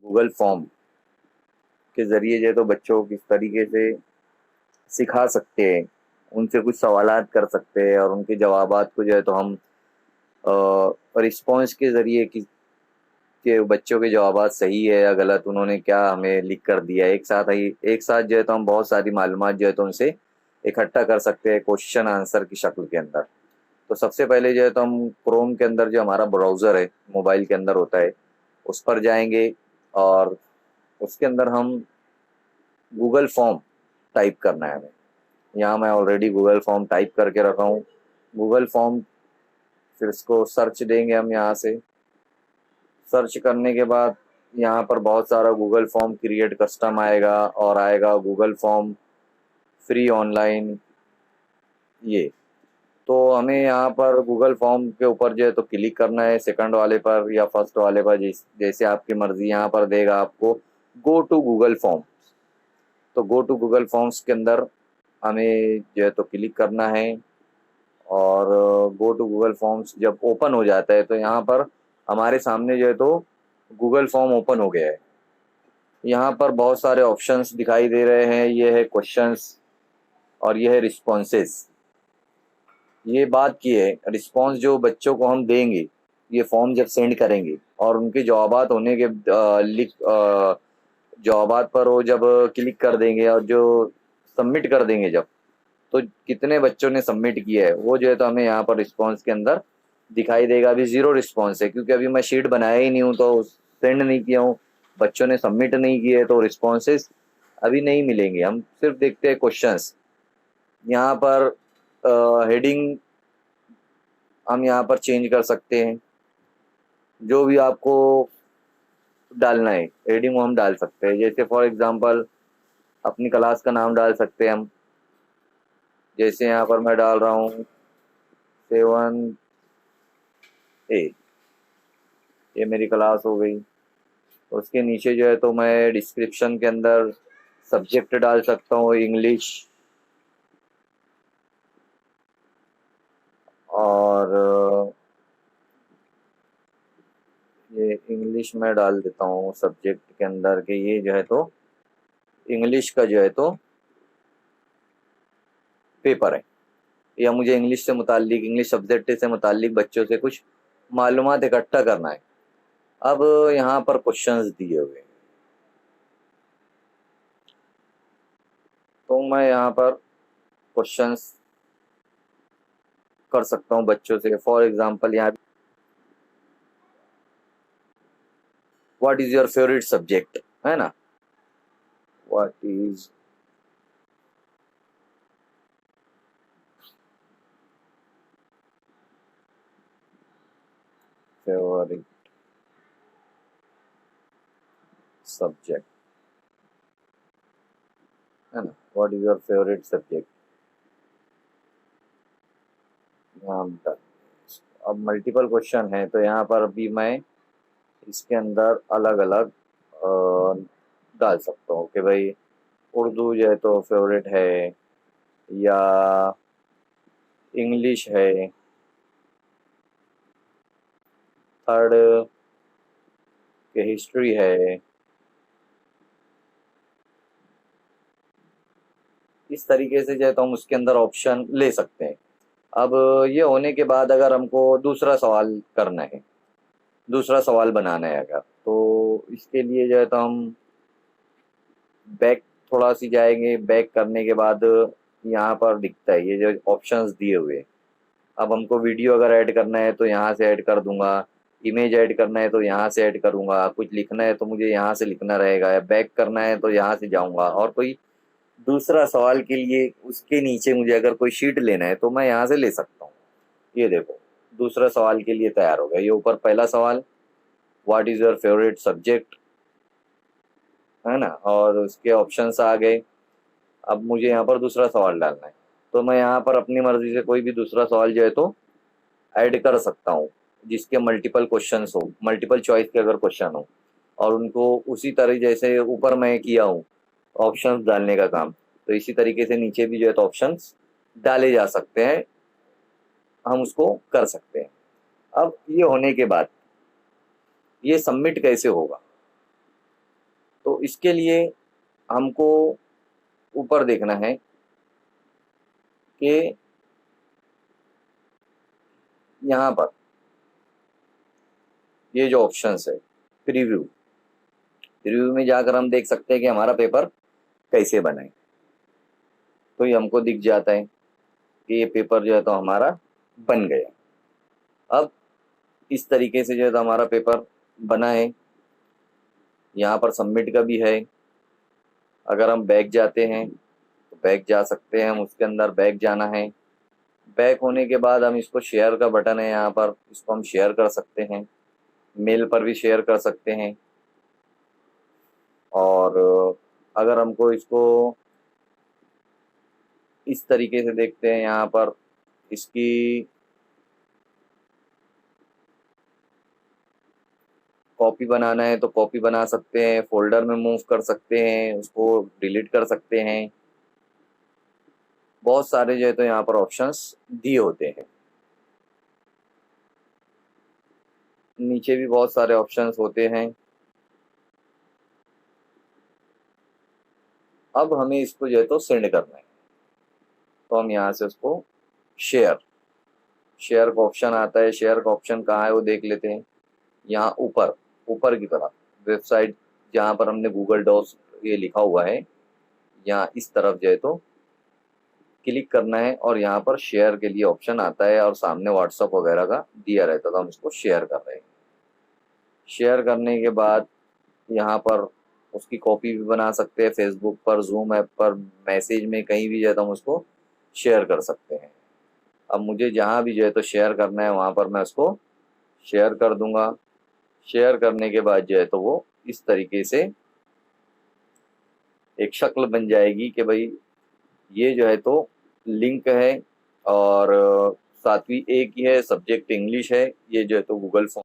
Google form के ज़रिए जो है तो बच्चों को किस तरीके से सिखा सकते हैं, उनसे कुछ सवालात कर सकते हैं और उनके जवाबात को जो है तो हम रिस्पॉन्स के ज़रिए कि बच्चों के जवाबात सही है या गलत, उन्होंने क्या हमें लिख कर दिया है, एक साथ जो है तो हम बहुत सारी मालूमात जो है तो उनसे इकट्ठा कर सकते हैं क्वेश्चन आंसर की शक्ल के अंदर। तो सबसे पहले जो है तो हम क्रोम के अंदर जो हमारा ब्राउज़र है मोबाइल के अंदर होता है उस पर जाएंगे और उसके अंदर हम गूगल फॉर्म टाइप करना है हमें। यहाँ मैं ऑलरेडी गूगल फॉर्म टाइप करके रखा हूँ। गूगल फॉर्म, फिर इसको सर्च देंगे हम। यहाँ से सर्च करने के बाद यहाँ पर बहुत सारा गूगल फॉर्म क्रिएट कस्टम आएगा और आएगा गूगल फॉर्म फ्री ऑनलाइन। ये तो हमें यहाँ पर गूगल फॉर्म के ऊपर जो है तो क्लिक करना है, सेकंड वाले पर या फर्स्ट वाले पर, जैसे आपकी मर्जी। यहाँ पर देगा आपको गो टू गूगल फॉर्म। तो गो टू गूगल फॉर्म्स के अंदर हमें जो है तो क्लिक करना है और गो टू गूगल फॉर्म्स जब ओपन हो जाता है तो यहाँ पर हमारे सामने जो है तो गूगल फॉर्म ओपन हो गया है। यहाँ पर बहुत सारे ऑप्शंस दिखाई दे रहे हैं। ये है क्वेश्चंस और ये है रिस्पॉन्सेस। ये बात की है रिस्पॉन्स जो बच्चों को हम देंगे ये फॉर्म जब सेंड करेंगे और उनके जवाबात होने के जवाबात पर वो जब क्लिक कर देंगे और जो सबमिट कर देंगे जब, तो कितने बच्चों ने सबमिट किया है वो जो है तो हमें यहाँ पर रिस्पॉन्स के अंदर दिखाई देगा। अभी ज़ीरो रिस्पॉन्स है क्योंकि अभी मैं शीट बनाया ही नहीं हूँ, तो सेंड नहीं किया हूँ, बच्चों ने सबमिट नहीं किए, तो रिस्पॉन्सेस अभी नहीं मिलेंगे। हम सिर्फ देखते हैं क्वेश्चंस। यहाँ पर हेडिंग हम यहाँ पर चेंज कर सकते हैं, जो भी आपको डालना है हेडिंग वो हम डाल सकते हैं। जैसे फॉर एग्जांपल अपनी क्लास का नाम डाल सकते हैं हम। जैसे यहाँ पर मैं डाल रहा हूँ 7A, ये मेरी क्लास हो गई। उसके नीचे जो है तो मैं डिस्क्रिप्शन के अंदर सब्जेक्ट डाल सकता हूँ इंग्लिश, और ये इंग्लिश में डाल देता हूँ सब्जेक्ट के अंदर के ये जो है तो इंग्लिश का जो है तो पेपर है, या मुझे इंग्लिश से मुतालिक इंग्लिश सब्जेक्ट से मुतालिक बच्चों से कुछ मालूमात इकट्ठा करना है। अब यहाँ पर क्वेश्चंस दिए हुए हैं, तो मैं यहाँ पर क्वेश्चंस कर सकता हूँ बच्चों से। फॉर एग्जांपल यहाँ what is your favourite subject, है ना, व्हाट इज फेवरेट सब्जेक्ट, है ना, what is your favourite subject. अब मल्टीपल क्वेश्चन है तो यहाँ पर अभी मैं इसके अंदर अलग अलग डाल सकता हूँ कि भाई उर्दू जो है तो फेवरेट है, या इंग्लिश है, थर्ड के हिस्ट्री है। इस तरीके से जो है तो हम उसके अंदर ऑप्शन ले सकते हैं। अब ये होने के बाद अगर हमको दूसरा सवाल करना है, दूसरा सवाल बनाना है अगर, तो इसके लिए जो है तो हम बैक थोड़ा सी जाएंगे। बैक करने के बाद यहाँ पर दिखता है ये जो ऑप्शंस दिए हुए हैं। अब हमको वीडियो अगर ऐड करना है तो यहाँ से ऐड कर दूंगा, इमेज ऐड करना है तो यहाँ से ऐड करूंगा, कुछ लिखना है तो मुझे यहाँ से लिखना रहेगा, या बैक करना है तो यहाँ से जाऊंगा, और कोई दूसरा सवाल के लिए उसके नीचे मुझे अगर कोई शीट लेना है तो मैं यहाँ से ले सकता हूँ। ये देखो दूसरा सवाल के लिए तैयार हो गया। ये ऊपर पहला सवाल what is your favourite subject, है ना, और उसके ऑप्शंस आ गए। अब मुझे यहाँ पर दूसरा सवाल डालना है तो मैं यहाँ पर अपनी मर्जी से कोई भी दूसरा सवाल जो है तो ऐड कर सकता हूँ, जिसके मल्टीपल क्वेश्चंस हो, मल्टीपल चॉइस के अगर क्वेश्चन हो, और उनको उसी तरह जैसे ऊपर मैं किया हूँ ऑप्शंस डालने का काम, तो इसी तरीके से नीचे भी जो है तो ऑप्शंस डाले जा सकते हैं, हम उसको कर सकते हैं। अब ये होने के बाद ये सबमिट कैसे होगा, तो इसके लिए हमको ऊपर देखना है कि यहाँ पर ये जो ऑप्शंस है प्रीव्यू, प्रीव्यू में जाकर हम देख सकते हैं कि हमारा पेपर कैसे बनाए। तो ये हमको दिख जाता है कि ये पेपर जो है तो हमारा बन गया। अब इस तरीके से जो है तो हमारा पेपर बना है। यहाँ पर सबमिट का भी है। अगर हम बैक जाते हैं तो बैक जा सकते हैं, हम उसके अंदर बैक जाना है। बैक होने के बाद हम इसको शेयर का बटन है यहाँ पर, इसको हम शेयर कर सकते हैं, मेल पर भी शेयर कर सकते हैं। और अगर हमको इसको इस तरीके से देखते हैं, यहाँ पर इसकी कॉपी बनाना है तो कॉपी बना सकते हैं, फोल्डर में मूव कर सकते हैं, उसको डिलीट कर सकते हैं। बहुत सारे जो है तो यहाँ पर ऑप्शंस दिए होते हैं। नीचे भी बहुत सारे ऑप्शंस होते हैं। अब हमें इसको जो है तो सेंड करना है, तो हम यहाँ से उसको शेयर शेयर का ऑप्शन आता है। शेयर का ऑप्शन कहाँ है वो देख लेते हैं। यहाँ ऊपर ऊपर की तरफ वेबसाइट जहाँ पर हमने गूगल डॉक्स ये लिखा हुआ है, यहाँ इस तरफ जो है तो क्लिक करना है और यहाँ पर शेयर के लिए ऑप्शन आता है और सामने व्हाट्सअप वगैरह का दिया रहता है, तो हम इसको शेयर कर रहे हैं। शेयर करने के बाद यहाँ पर उसकी कॉपी भी बना सकते हैं, फेसबुक पर, जूम ऐप पर, मैसेज में, कहीं भी जो है तो हम उसको शेयर कर सकते हैं। अब मुझे जहाँ भी जो है तो शेयर करना है वहाँ पर मैं उसको शेयर कर दूंगा। शेयर करने के बाद जो है तो वो इस तरीके से एक शक्ल बन जाएगी कि भाई ये जो है तो लिंक है और सातवीं एक ही है, सब्जेक्ट इंग्लिश है, ये जो है तो गूगल फॉर्म